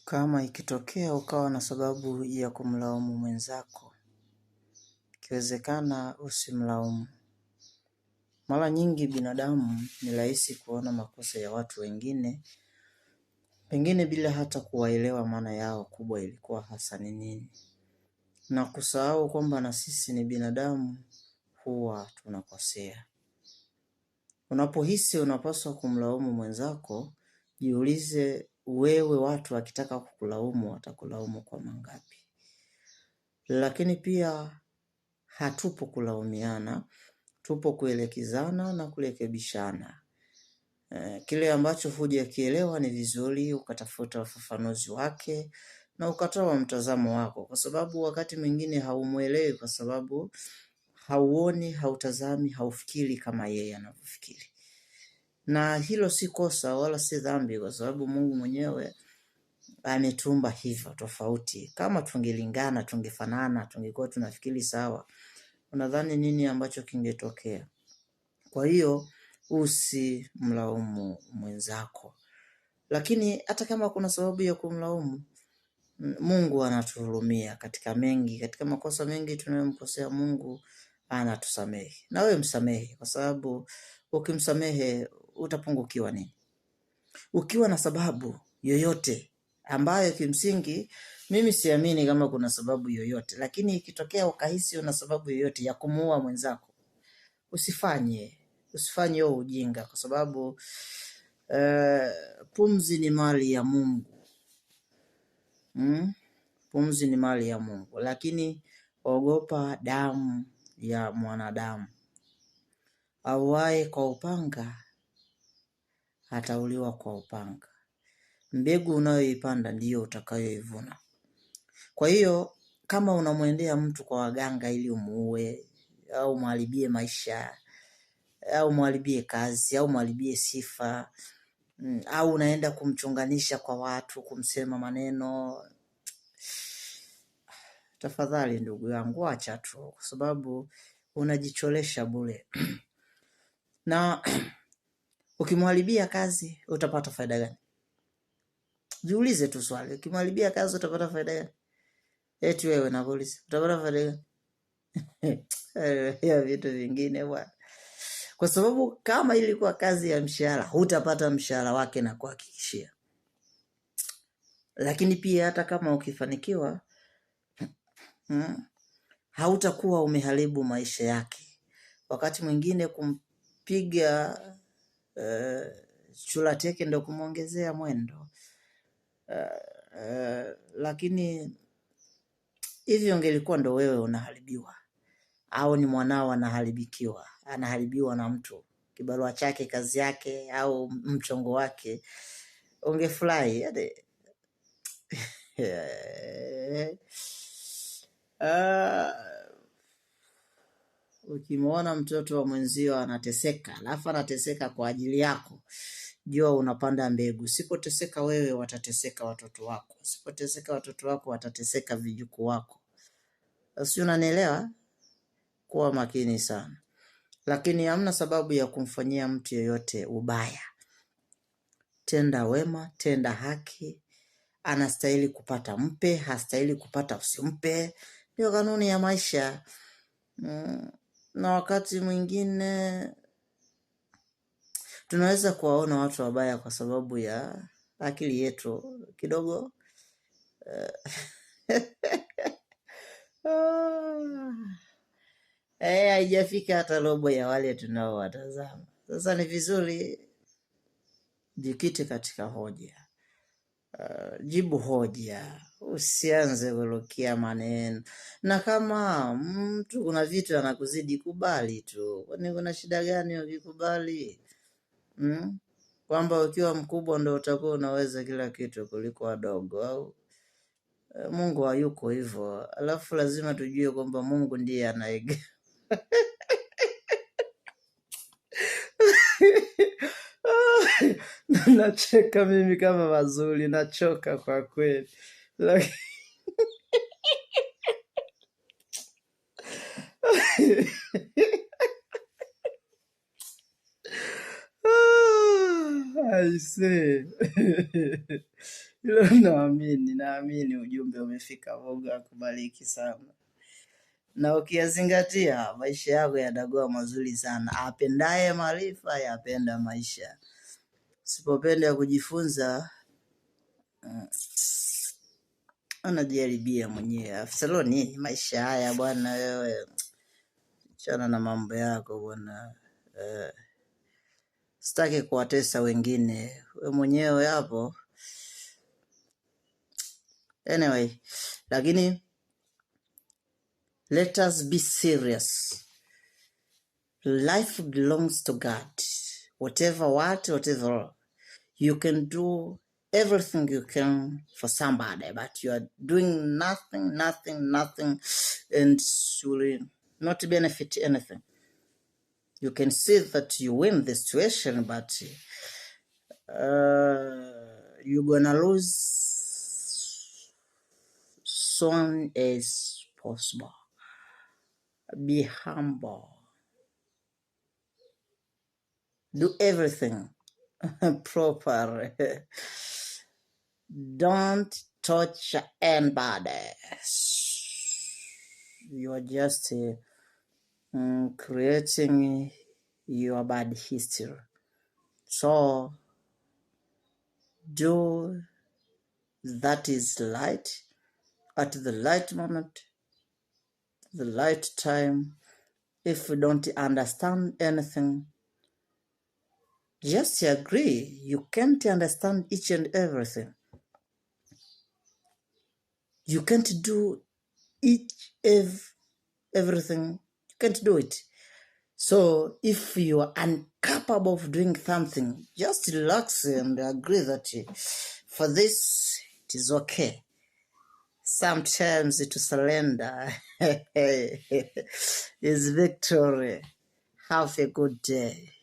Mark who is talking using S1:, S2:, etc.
S1: Kama ikitokea ukawa na sababu ya kumlaumu mwenzako, ikiwezekana usimlaumu. Mara nyingi binadamu ni rahisi kuona makosa ya watu wengine, pengine bila hata kuwaelewa maana yao kubwa ilikuwa hasa ni nini. Na kusahau kwamba na sisi ni binadamu, huwa tunakosea. Unapohisi unapaswa kumlaumu mwenzako, jiulize wewe, watu wakitaka kukulaumu watakulaumu kwa mangapi? Lakini pia hatupo kulaumiana, tupo kuelekezana na kurekebishana. Kile ambacho hujakielewa ni vizuri ukatafuta ufafanuzi wake na ukatoa mtazamo wako, kwa sababu wakati mwingine haumuelewi kwa sababu hauoni, hautazami, haufikiri kama yeye anavyofikiri. Na hilo si kosa wala si dhambi, kwa sababu Mungu mwenyewe ametumba hivyo tofauti. Kama tungelingana, tungefanana, tungekuwa tunafikiri sawa, unadhani nini ambacho kingetokea? Kwa hiyo usimlaumu mwenzako. Lakini hata kama kuna sababu ya kumlaumu, Mungu anatuhurumia katika mengi, katika makosa mengi tunayomkosea Mungu anatusamehe. Na wewe msamehe, kwa sababu ukimsamehe utapungukiwa nini? Ukiwa na sababu yoyote ambayo kimsingi mimi siamini kama kuna sababu yoyote, lakini ikitokea ukahisi una sababu yoyote ya kumuua mwenzako, usifanye huo ujinga, kwa sababu pumzi ni mali ya Mungu. Pumzi ni mali ya Mungu, lakini ogopa damu ya mwanadamu. Auaye kwa upanga atauliwa kwa upanga. Mbegu unayoipanda ndiyo utakayoivuna. Kwa hiyo kama unamwendea mtu kwa waganga ili umuue au mharibie maisha au mharibie kazi au mharibie sifa, au unaenda kumchunganisha kwa watu, kumsema maneno, tafadhali ndugu yangu, acha tu, kwa sababu unajicholesha bure. Na ukimharibia kazi utapata faida gani? Jiulize tu swali, ukimharibia kazi utapata faida gani? Eti wewe na polisi utapata faida gani? Ya vitu vingine bwana. Kwa sababu kama ilikuwa kazi ya mshahara, hutapata mshahara wake na kuhakikishia. Lakini pia hata kama ukifanikiwa, hautakuwa umeharibu maisha yake. Wakati mwingine kumpiga chula teke ndio kumwongezea mwendo. Lakini hivyo ingelikuwa ndo wewe unaharibiwa, au ni mwanao anaharibiwa na mtu, kibarua chake, kazi yake au mchongo wake, ungefurahi. Ukimwona mtoto wa mwenzio anateseka, alafu anateseka kwa ajili yako, jua unapanda mbegu. Usipoteseka wewe, watateseka watoto wako. Usipoteseka watoto wako, watateseka vijukuu wako. Si unanielewa? Kuwa makini sana. Lakini hamna sababu ya kumfanyia mtu yeyote ubaya. Tenda wema, tenda haki. Anastahili kupata mpe, hastahili kupata usimpe. Ndio kanuni ya maisha. Na wakati mwingine tunaweza kuwaona watu wabaya kwa sababu ya akili yetu kidogo haijafika hata robo ya wale tunaowatazama. Sasa ni vizuri jikite katika hoja. Jibu hoja, usianze kurukia maneno. Na kama mtu kuna vitu anakuzidi, kubali tu. Kwani kuna shida gani ukikubali? Kwamba ukiwa mkubwa ndio utakuwa unaweza kila kitu kuliko wadogo, au? Mungu hayuko hivyo. Alafu lazima tujue kwamba Mungu ndiye anaiga. Nacheka mimi kama mazuri, nachoka kwa kweli. I say. Naamini ujumbe umefika. Mungu akubariki sana. Na ukiyazingatia maisha yako yatakuwa mazuri sana. Apendaye maarifa yapenda maisha. Usipopenda kujifunza anajaribia mwenyewe. Afsaloni maisha haya bwana, wewe chana na mambo yako bwana. Sitaki kuwatesa wengine, wewe mwenyewe hapo. Anyway, lakini let us be serious. Life belongs to God. Whatever you can do everything you can for somebody, but you are doing nothing, and will not benefit anything. You can see that you win the situation, but you're gonna lose soon as possible. Be humble. Do everything proper. Don't touch anybody. You are just creating your bad history. So do that is right at the right moment, the right time. If you don't understand anything, just agree. You can't understand each and everything. You can't do everything. You can't do it. So if you are incapable of doing something, just relax and agree that for this it is okay. Sometimes to surrender is victory. Have a good day.